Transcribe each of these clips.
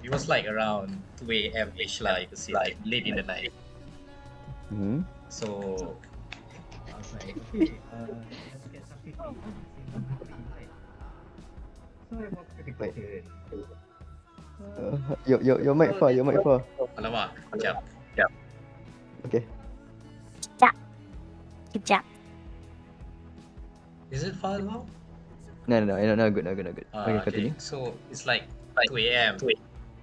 It was like around 2 a.m.-ish lah, you could say, like late in the night. So I was like, okay, let's get something to eat. So I walked to the kitchen. Your mic far. Alamak, sekejap. Okay. Kejap. Is it far now? No, good. Okay, continue. So it's like 2 a.m.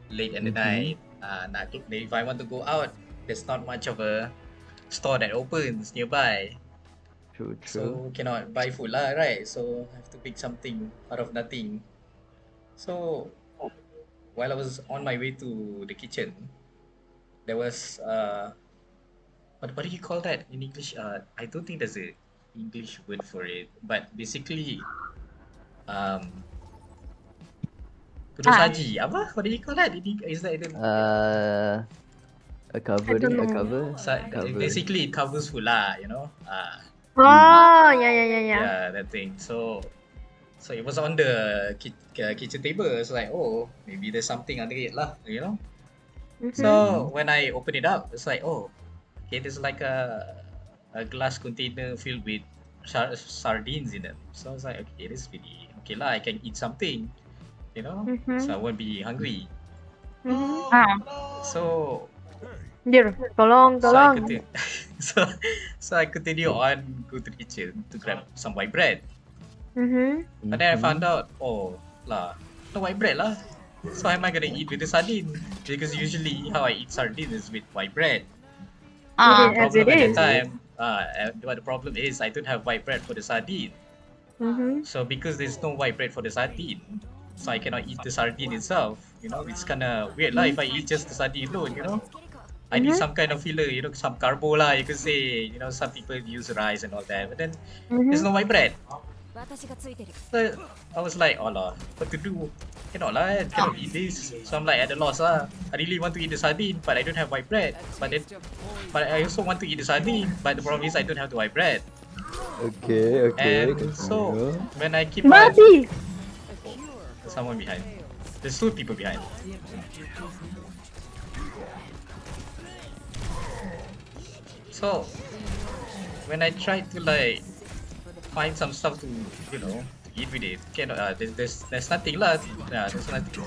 late in the night. If I want to go out, there's not much of a store that opens nearby. True. So cannot buy food lah, right? So I have to pick something out of nothing. So while I was on my way to the kitchen, there was what do you call that in English? I don't think there's a English word for it, but basically tudung saji. Apa? What do you call that? Is that A cover. basically it covers food lah, Oh, yeah. Yeah, that thing. So it was on the kitchen table. It's like, oh, maybe there's something under it lah, So when I open it up, it's like, oh, okay, there's like a glass container filled with sardines in it. So I was like, okay, this is really okay lah. I can eat something, so I won't be hungry. So Dir, tolong. So I continue on, go to the kitchen to grab some white bread. Mm-hmm. But then I found out, no white bread lah. So how am I gonna eat with the sardine? Because usually how I eat sardine is with white bread. As it is. But the problem is I don't have white bread for the sardine. So because there's no white bread for the sardine, so I cannot eat the sardine itself. It's kind of weird lah if I eat just the sardine alone. I need some kind of filler, some carbo lah. You could say, some people use rice and all that, but then there's no white bread. So I was like, oh lah, what to do? Cannot eat this. So I'm like at a loss lah. I really want to eat the sardine, but I don't have white bread. But I also want to eat the sardine, but the problem is I don't have the white bread. Okay. And so when I keep Babi! There's someone behind. There's 2 people behind. So when I tried to find some stuff to eat with it, cannot. There's nothing lah. There's nothing to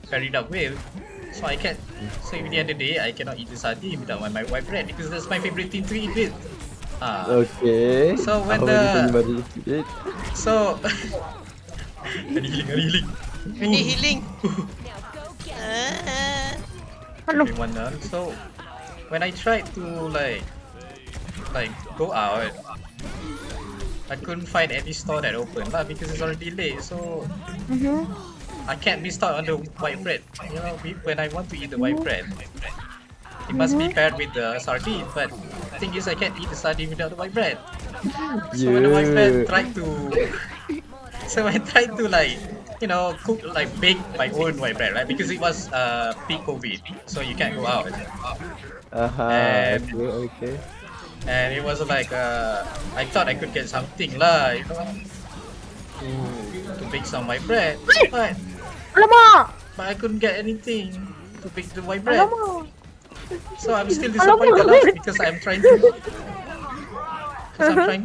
pair it up with. So I can't. So in the end of the day, I cannot eat the sardine without my white bread because that's my favorite thing to eat with. Okay. So when so any healing. Everyone done. So when I tried to go out, I couldn't find any store that open lah because it's already late. So I can't miss out on the white bread. When I want to eat the white bread, it must be paired with the sardine. But the thing is, I can't eat the sardine without the white bread. So when the white bread tried to, cook bake my own white bread, right? Because it was peak COVID, so you can't go out. Okay. And it was like I thought I could get something lah, to bake some white bread, but I couldn't get anything to bake the white bread. So I'm still disappointed lah because I'm trying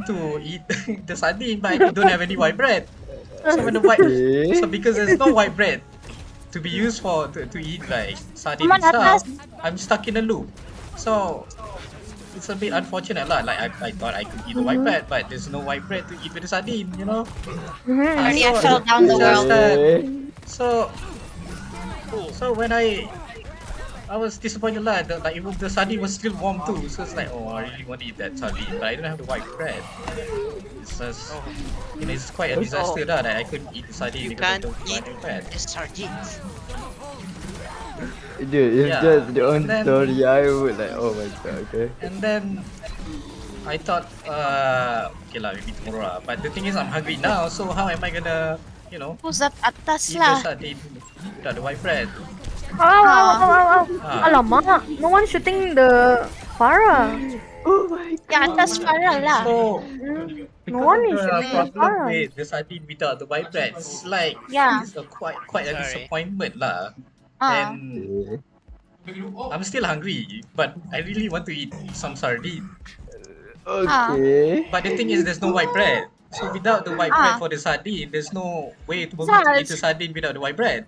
to eat the sardine, but I don't have any white bread. So because there's no white bread to be used to eat sardine itself, I'm stuck in a loop. So it's a bit unfortunate lah. I thought I could eat the white bread, but there's no white bread to eat with the sardine. I fell down the world. So when I was disappointed lah. Even the sardine was still warm too. So it's like, oh, I really want to eat that sardine, but I don't have the white bread. It's just, it's quite a disaster lah that I couldn't eat the sardine because I don't have the bread. The sardines. Dude, it's just the own story. I would oh my god, okay. And then I thought, okay lah, maybe tomorrow lah. But the thing is, I'm hungry now. So how am I gonna, Who's that atas eat lah? the sardine without the white bread? Alamak, no one shooting the Farah. Oh my god. Yang atas Farah lah. So, No one is the shooting the problem Farah. with the sardine without the white bread, it's Yeah. it's quite a disappointment lah. and I'm still hungry, but I really want to eat some sardine. Okay. But the thing is, there's no white bread. So without the white bread for the sardine, there's no way for me to eat the Sarge, sardine without the white bread.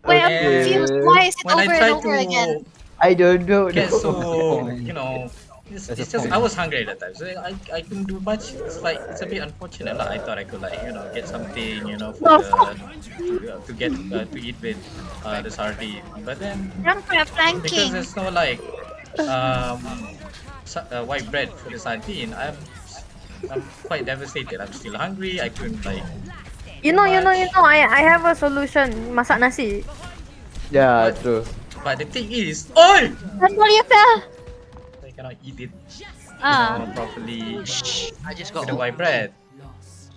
wait, I'm Okay. confused. Why is it When I over and try over again? to I don't know. get No. so, you know, There's it's a just point. I was hungry at that time, so I couldn't do much. It's like it's a bit unfortunate. Like, I thought I could like get something for to get to eat with the sardine, but then I'm because flanking. there's no like um white bread for the sardine, I'm quite devastated. I'm still hungry. I couldn't like You do know, much. I have a solution. Masak nasi. Yeah, But true. but the thing is, oi! That's what you fell. I cannot eat it, Ah, properly I just got with the white bread.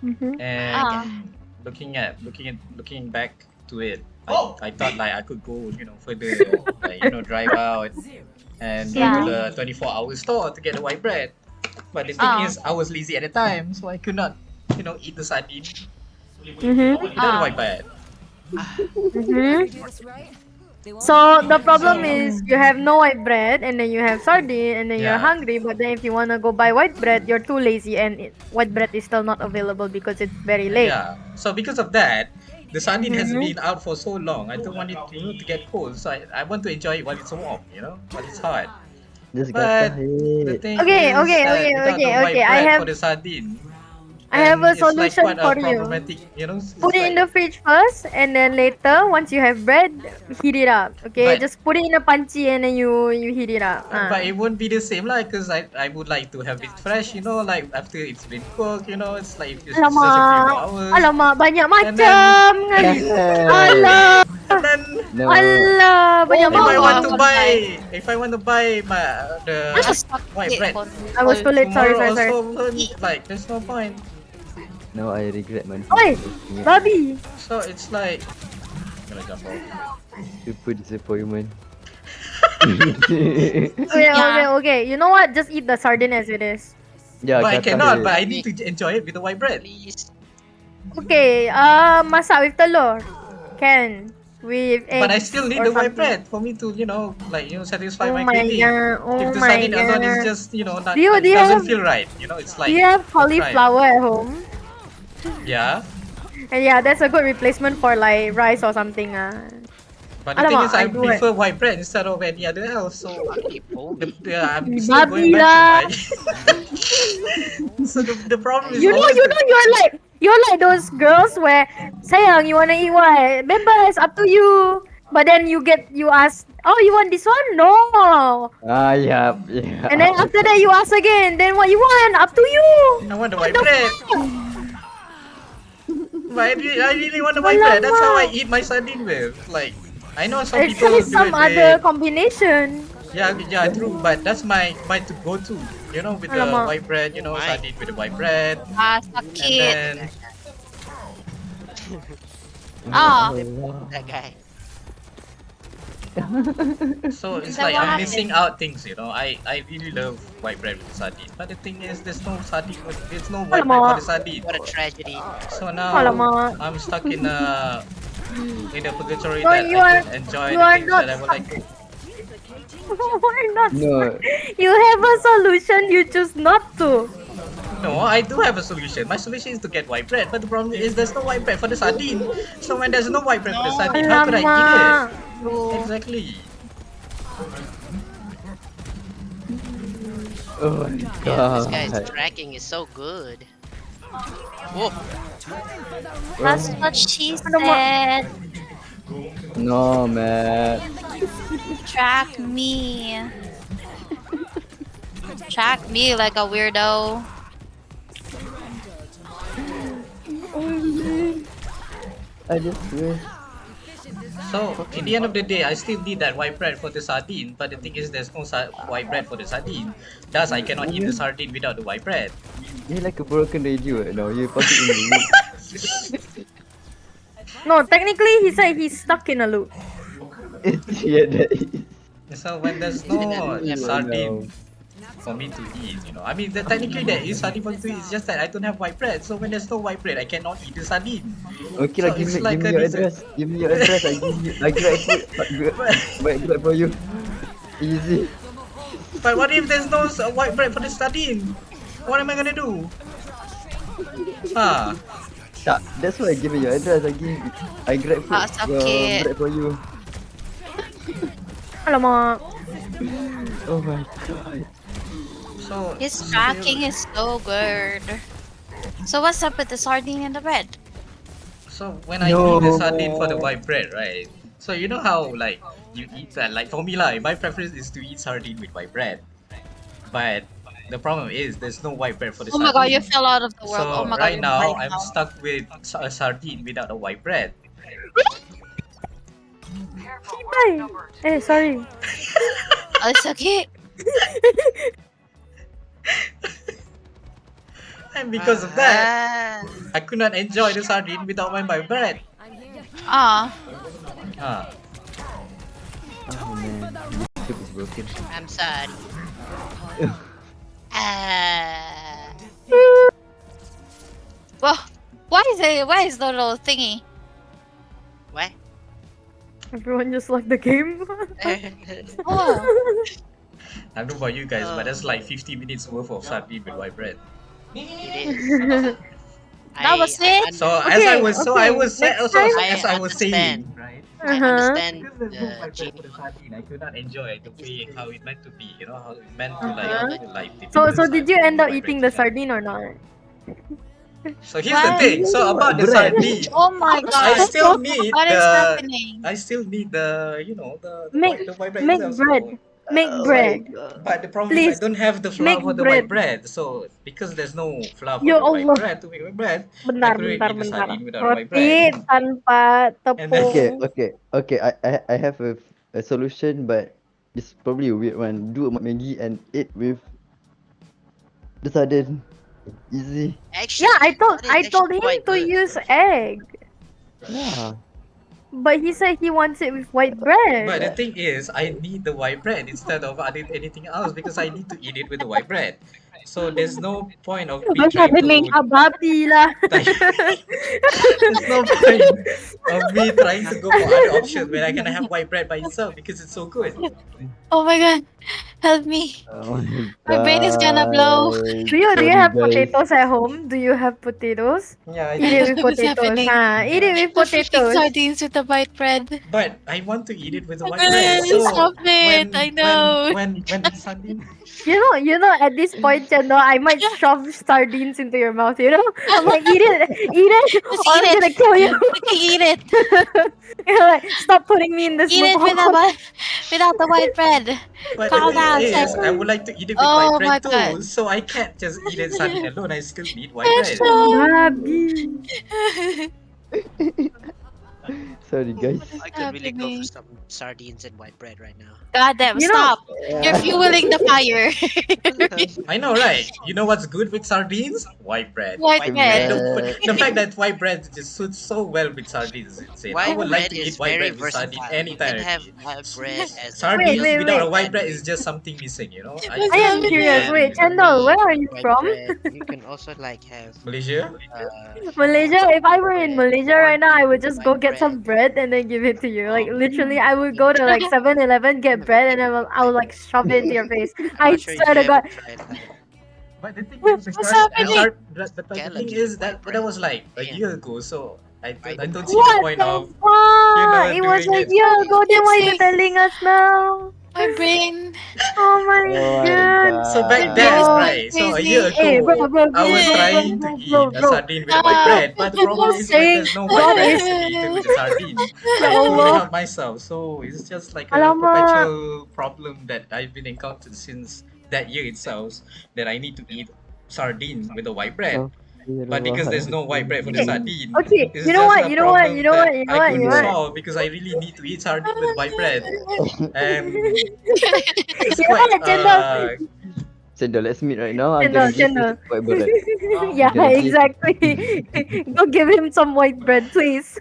Mm-hmm. And looking back to it, I thought like I could go further, like drive out and go to Yeah. the 24-hour store to get the white bread. But the thing Ah. is, I was lazy at the time, so I could not eat the sardine Mm-hmm. without the white bread. Mm-hmm. So the problem is you have no white bread and then you have sardine and then you're Yeah. hungry, but then if you wanna go buy white bread, you're too lazy and white bread is still not available because it's very late. Yeah. So because of that, the sardine has Mhm. been out for so long. I don't want it to get cold, so I want to enjoy it while it's warm, while it's hot. Just But got the it. thing Okay, is okay, that okay, without the okay, white okay. bread for the sardine, I have a then it's like solution quite a for you. problematic, it's Put it in like, the fridge first, and then later, once you have bread, heat it up. Okay, but just put it in a panchi and then you heat it up. but it won't be the same like, because I would like to have it fresh, like after it's been cooked, it's like it's just a few more Alamak, hours, alamak, banyak and then macam kan. Alah, and then No. alah, banyak if I macam. want to Oh, buy if I want to buy the just fuck white it. bread I was too late. Sorry, tomorrow sorry, sorry. also, like there's no point. No, I regret man. Oi, babi. So it's like gonna jump off. Super disappointment. Okay, Yeah. okay. You know what? Just eat the sardine as it is. Yeah, But I kata cannot. dia. But I need to enjoy it with the white bread. Please. Okay, masak with telur. Can. With eggs. But I still need or the white something. bread for me to satisfy Oh my my craving. god. Oh If the my sardine alone is god. just not, Do you it doesn't have- feel right. It's Do like you have a crime. cauliflower at home? Yeah. And yeah, that's a good replacement for like rice or something. But the thing Alamak, is, I I do it. prefer white bread instead of any other else. So I'm still Babi going back lah. to my. So the problem is You know, always you're like those girls where, sayang, you wanna eat what? Bebas, up to you. But then you ask, oh, you want this one? No. Ah, yeah. And then after that you ask again, then what you want? Up to you. I want the white bread. But I really want the white bread. That's how I eat my sardine with. Like, I know some Let's people try do some it other with. combination. Yeah, true. But that's my to go to. With the Alamak. white bread. Sardine with the white bread, Ah, and sakit. then Ah, That guy. so it's So like what I'm happened? missing out things. I really love white bread with the sardine. But the thing is, there's no sardine. There's no white bread for the sardine. What a tragedy. So now Alamak. I'm stuck in a purgatory No, that you I are- can enjoy you the are things not that I would like to. Why not? No. You have a solution, you choose not to. No, I do have a solution. My solution is to get white bread, but the problem is there's no white bread for the sardine. So when there's no white bread for the sardine, how could I eat Alamak. it? Exactly. Oh my Yeah, this god. guy's tracking is so good. Whoa. that's what she said. No, man. Track me. Track me like a weirdo. I just wish. So in the end of the day, I still need that white bread for the sardine. But the thing is, there's no white bread for the sardine. Thus, I cannot eat the sardine without the white bread. You're like a broken radio right now. You put it in the loop. No, technically he said he's stuck in a loop. Yeah, that is. So when there's no Oh, sardine for me to eat. I mean, technically there is sardine for me to eat. It's just that I don't have white bread. So when there's no white bread, I cannot eat the sardine. Okay So lah, give it's me like a your reason. address. Give me your address. I grab food. White bread for you. Easy. But what if there's no white bread for the sardine? What am I gonna do? Ah, Tak, that's why I give you your address. I grab food. Ah, sakit. Bread for you. Alamak. Oh my god. so His tracking is so good. So what's up with the sardine and the bread? So when I eat the sardine for the white bread, right? So you know how like you eat that, like for me like my preference is to eat sardine with white bread. But the problem is there's no white bread for the Oh my god, you sardine. fell out of the world. Oh So my god, right you're now dying I'm now. stuck with a sardine without a white bread. Hi. Sorry. Oh, it's okay. And because of that, I could not enjoy the sardine without my white bread. Ah, Ah. Oh man. YouTube is broken. I'm sorry. well, why is the little thingy? What? Everyone just left the game. Oh, I don't know about you guys, but that's like 50 minutes worth of sardine with white bread. It is. that was it. So as I was next time. as I was saying, understand. right? I Uh-huh. understand Because there's no white bread Genie. for the sardine, I could not enjoy the way how it meant to be. How it meant to dip So the so did you sardine end with up white bread eating the together. sardine or not? So here's the What? thing. So about the Bread. sardine, Oh my I god, still need what is the happening? Make white bread make itself. bread. So, Make Oh bread. my god. but the problem is I Please don't have the flour make for the bread. white bread. So because there's no flour for Ya the white Allah. bread to make white bread, I Bentar, couldn't bentar, eat the bentar. sardine without white Roti bread. tanpa And then tepung. Okay. I have a solution, but it's probably a weird one. Do a Maggi and eat with the sardine. Easy. Actually, Yeah, I that is told actually him quite to good. use egg, Yeah. but he said he wants it with white bread. But the thing is, I need the white bread instead of anything else because I need to eat it with the white bread. So there's no point of me trying Masyado make to a babi lah. there's no point of me trying to go for other options when I can have white bread by itself because it's so good. Oh my god, help me! Oh my My brain is gonna blow. Do you Sorry, have guys. potatoes at home? Do you have potatoes? Yeah, I Eat it with What's potatoes. happening? Eat it with The freaking potatoes. sardines with the white bread. but I want to eat it with the white bread. So Stop it! I know. when the sardine You know, at this point, you know, I might shove sardines into your mouth. You know, I'm like, eat it, Just or eat I'm it. gonna kill you. Freaking eat it. You're like, stop putting me in this Eat it loophole. without the white bread. But Calm the thing down, is, sir. I would like to eat it with white Oh my bread god. too. So I can't just eat it sardine alone. I still need white bread. Babi. Sorry, guys. I could really go happening? for some sardines and white bread right now. God damn, You know- stop. You're fueling the fire. I know, right? You know what's good with sardines? White bread. White White bread. The fact that white bread just suits so well with sardines is insane. I White would like bread to is eat white very bread with sardine versatile. You anytime. can have white bread as Sardines Wait, without a wait. white bread is just something missing, you know? What's I am happening? curious. Wait, Chandal, where are you white from? bread. You can also like have Malaysia? Malaysia. If I were in Malaysia right now, I would just go white get some bread and then give it to you. Like literally, I would go to like 7-Eleven, get bread, and I will like shove it into your face. I I'm not sure if swear you to God. ever tried that. But the thing is, What's happening? but the thing Scallops is with that white that was like a bread. year ago, so I Right. don't see the What point the of fuck? It was doing a it. year ago. Then why you Insane. telling us now? My brain. Oh my Oh my god. god. So back My then, brain is going right? So a crazy. year Hey, bro, ago, bro, I was bro, trying to bro, eat a bro. sardine with a white bread, but the problem is when saying there's no white God bread is- to be eaten with the sardine, Ya I couldn't Allah. help myself. So it's just like a Alamak. perpetual problem that I've been encountered since that year itself. That I need to eat sardine with the white bread. Oh, But because there's no white bread for the Okay. sardine, Okay, it's you know just what? a You know what? problem You know that what? You know I what? couldn't You know what? solve because I really need to eat sardine with white bread, and it's You know quite what, Chandal? Chandal, let's meet right now. I'm Chandal, gonna give you Chandal. some white bread. Yeah, Gotta give. exactly. Go give him some white bread, please.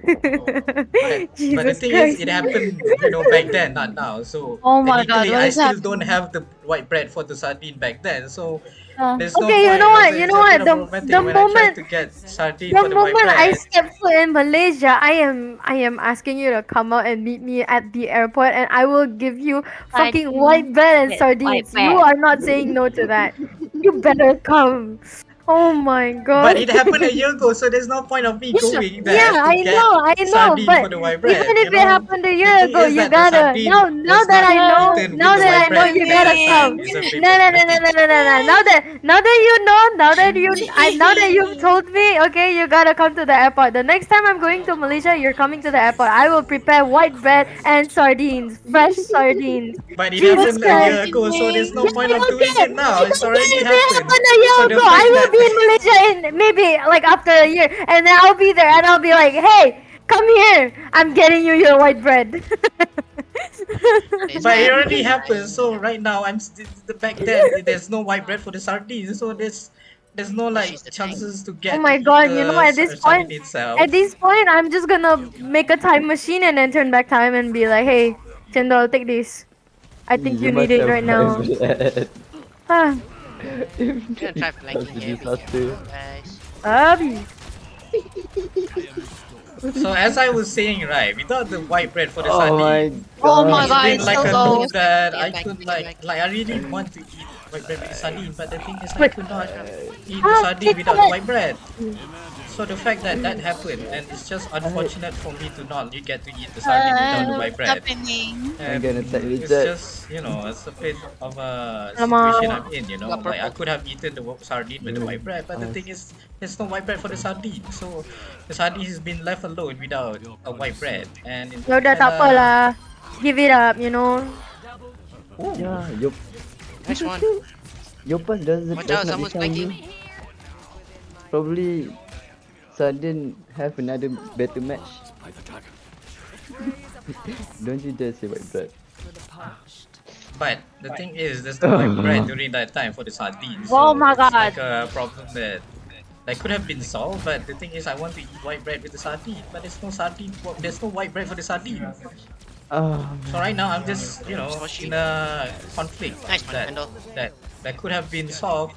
But the Jesus thing is, Christ. it happened, back then, not now. So Oh my god, technically, what I is still don't happening? have the white bread for the sardine back then. So Uh, there's no Okay, you know point. what? So You it's know a bit what? of The problematic when I try to get sardine for the white moment I bread. step foot in Malaysia, I am asking you to come out and meet me at the airport, and I will give you fucking white sardine bread and with white sardines. You bread. are not saying no to that. You better come. Oh my But god. it happened a year ago, so there's no point of me going Yeah, there to get I know, sardine but for the white even bread. if it happened a The year thing ago, is you that the gotta sardine now was that not I know, eaten with the white bread you at gotta that time. come. It's a bit No, no, no, no, problematic. no, no, no, no. Now that you know, now that you've told me, okay, you gotta come to the airport. The next time I'm going to Malaysia, you're coming to the airport. I will prepare white bread and sardines, fresh sardines. But it Jesus happened a So year Christ. ago, so there's no Yeah, point of doing it now. I It's don't care already if it happened. happened a year So the ago. I fact will that be in Malaysia in maybe like after a year, and then I'll be there and I'll be like, hey, come here. I'm getting you your white bread. What is but it already happening, happened. guys? So right now back then there's no white bread for the sardines. So there's no So like she's the tank. chances to Oh get to my eat god, the sardine at itself. this point, I'm just gonna make a time machine and then turn back time and be like, hey, Chendol, take this. I think You you need must it have right now. white bread. Ah, If I'm gonna try that's flanking a heavy here, disaster. guys. Abi. So as I was saying, right, without the white bread for the Oh sardine, my Oh my it's god. god, been it's like still a Flanking loop you, low. that flanking you, I could flanking you, flanking I really want to eat white bread with the sardine, but the thing is I Wait. could not eat the Ah, sardine take without the that. white bread. So the fact that that happened, and it's just I, unfortunate for me to not you get to eat the sardine without the white What's bread. happening? I'm gonna And tag with it's that. just, it's a bit of a situation Alamak. I'm in, you. Got like I purple. could have eaten the sardine with the Good. white bread, but the Us. thing is, there's no white bread for the sardine, so the sardine has been left alone without a white bread, and it Ya udah kind tak of, apalah. Give it up, you know. ooh, Yeah, your Nice one. your pass Watch does out, not someone's define flanking. you. Probably Sardine have another better match. Don't you dare say white bread. but the thing is, there's no white bread during that time for the sardine, Oh so my it's god. like a problem that could have been solved, but the thing is, I want to eat white bread with the sardine, but there's no white bread for the sardine. Oh So right man. now I'm just, Smushy. in a conflict Nice one, that Kendall. that that could have been solved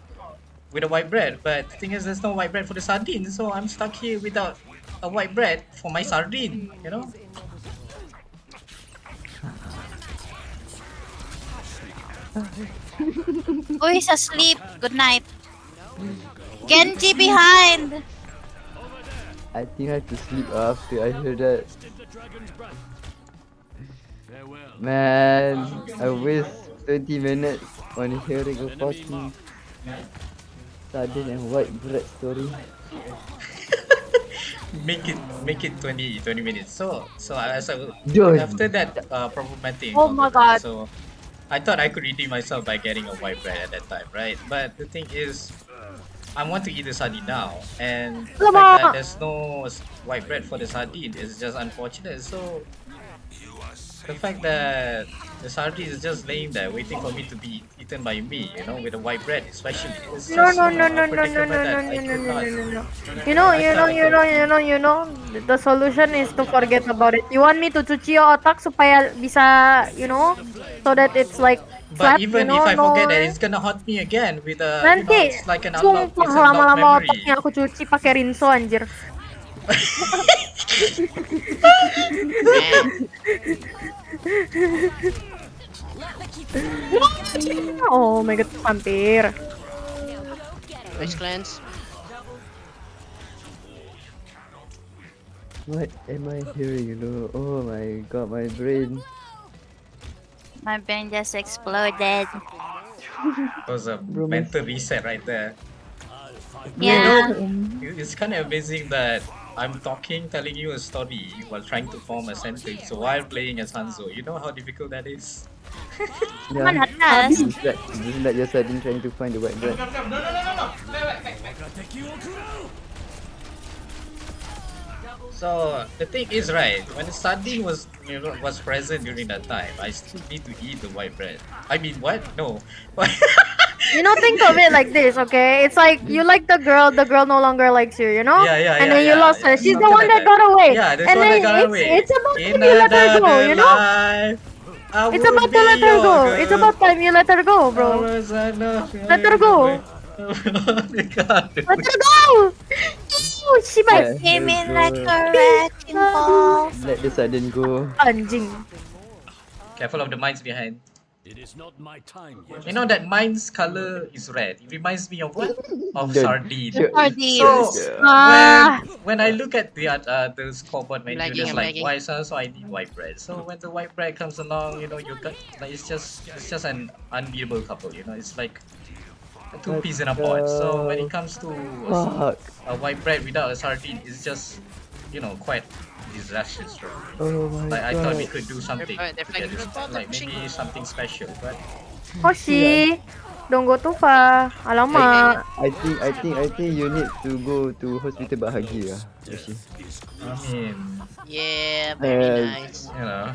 with a white bread, but the thing is there's no white bread for the sardine, so I'm stuck here without a white bread for my sardine. Who is asleep? Good night. Genji behind. I think I have to sleep after I heard that. Man, I waste 20 minutes on hearing a fucking sardine and white bread story. Make it 20 minutes. So as I Done. after that problematic Oh my encounter, right? god. So I thought I could redeem myself by getting a white bread at that time, right? But the thing is, I want to eat the sardine now, and the fact that Alamak. there's no white bread for the sardine is just unfortunate. So the fact that the sardine is just laying there waiting for me to be eaten by me, with the white bread especially, it's No, just, no, no, a no, no, no, no, predicament no, that I no, no, could no, not. no, no, no. I thought I could. You know. The solution is to forget about it. You want me to cuci your otak supaya bisa, so that it's like But flat, even if I forget that, no. it's gonna haunt me again with Nanti, it's like sumpah it's unlocked lama-lama memory. otaknya aku cuci pakai rinso anjir. Man. Oh my god, hampir. Nice cleanse. What am I hearing? Oh my god, my brain. My brain just exploded. It was a Bro, my mental reset right there. Yeah. It's kind of amazing that I'm telling you a story while trying to form a sentence while playing as Hanzo. You know how difficult that is? Come on, yeah. atas. Just like your sardine trying to find the white bread. So the thing is, right, when the sardine was present during that time, I still need to eat the white bread. I mean, what? No. think of it like this, okay? It's like you like the girl no longer likes you, you know? Yeah, yeah, And yeah, then you yeah. lost her. She's the Something one like that that. got away. Yeah, this And one then that got away. it's about In time you let her go, another you know? life, I It's would about to let be her your go. It's girl. about time you let her go, I bro. was enough. Let her go. Let her go! Oh, she might. Let Came her in like go. a wrecking ball. Let the sardine go. Anjing. Careful of the mines behind. It is not my time yet. You know that mine's color is red. It reminds me of what? Of Don't. sardine. Sure, So Sardines. when I look at the scoreboard menu, Lagging, there's I'm like lagging. white sauce, so I need white bread. So when the white bread comes along, you know, you got like it's just an unbeatable couple. You know, it's like a two What peas in a pod. So when the it comes to fuck? a white bread without a sardine, it's just quite disastrous. Bro. Oh my Like I thought we god. could do something They're to get flagging this, from bottom, like pushing. maybe something special, but. Hoshi. Don't go too far. Alamak. I think you need to go to hospital bahagia, Yoshi. I mean, Yeah, very Uh, nice. you know,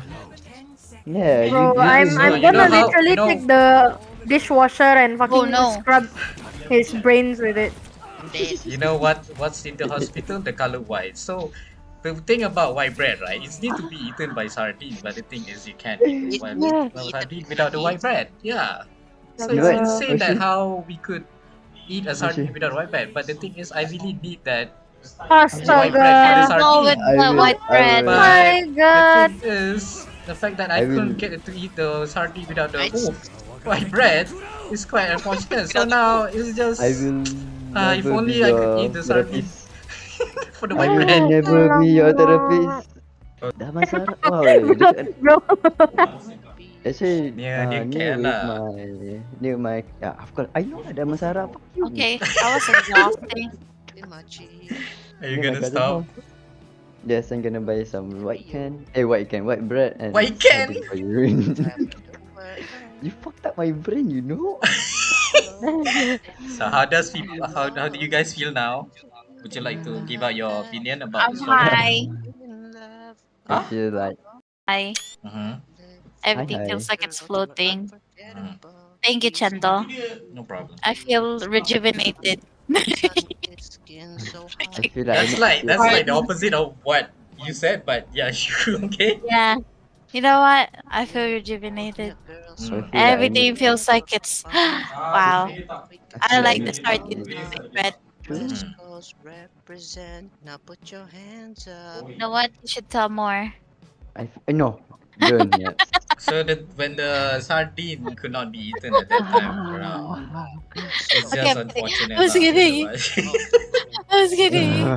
yeah, Bro, you yeah. I'm do So I'm not you know gonna need. how literally take the dishwasher and Oh fucking no. scrub his brains with it. I'm dead. you know what's in the hospital? The color white. So the thing about white bread, right? It's need to be eaten by sardine, but the thing is you can't eat It well, need to well be eaten sardine by without the white Sardines. bread. Yeah. So You it's what, insane that Yoshi? how we could eat a Yoshi, sardine without white bread. But the thing is, I really need that white Yoshi, bread for the Can't Astaga. go with sardine. the white I bread. will, But My the god. thing is, the fact that I I couldn't will, get to eat the sardine without the Nice. white bread is quite unfortunate. So Without the now poop. it's I just will if never be only I could eat your the sardine therapist. for the I white will bread. never be your Alamak. therapist. Dah Masara. Wow, dia kat Bro. actually Yeah, dia near care with lah. my yeah, of course. I know ada Masara. Fuck you. Okay, that was exhausting. In my cheek. Are you Near my gonna cousin stop? house. Yes, I'm gonna buy some white bread and White can? sardine for you. Trap in the world. You fucked up my brain, you know. So how do you guys feel now? Would you like to give out your opinion about the I'm story? high. In love. I Huh? feel like High. Mm-hmm. hi Everything hi. feels like it's floating. Mm. Thank you, Chendo. No problem. I feel rejuvenated. Skin so hot. I feel like I'm not That's feel, like the Pardon. opposite of what you said, but yeah, sure, okay. Yeah. You know what? I feel rejuvenated. Girls I Mm. feel like I need Everything feels like it's wow. I I feel like I like the need sardines to with white bread. true. West Mm. Coast represent. Now put your hands up. You know what? You should tell more. No. Don't yeah. So that when the sardine could not be eaten at that time around, it's Okay, just I'm kidding. I unfortunate was lah. You know kidding. what? I was kidding.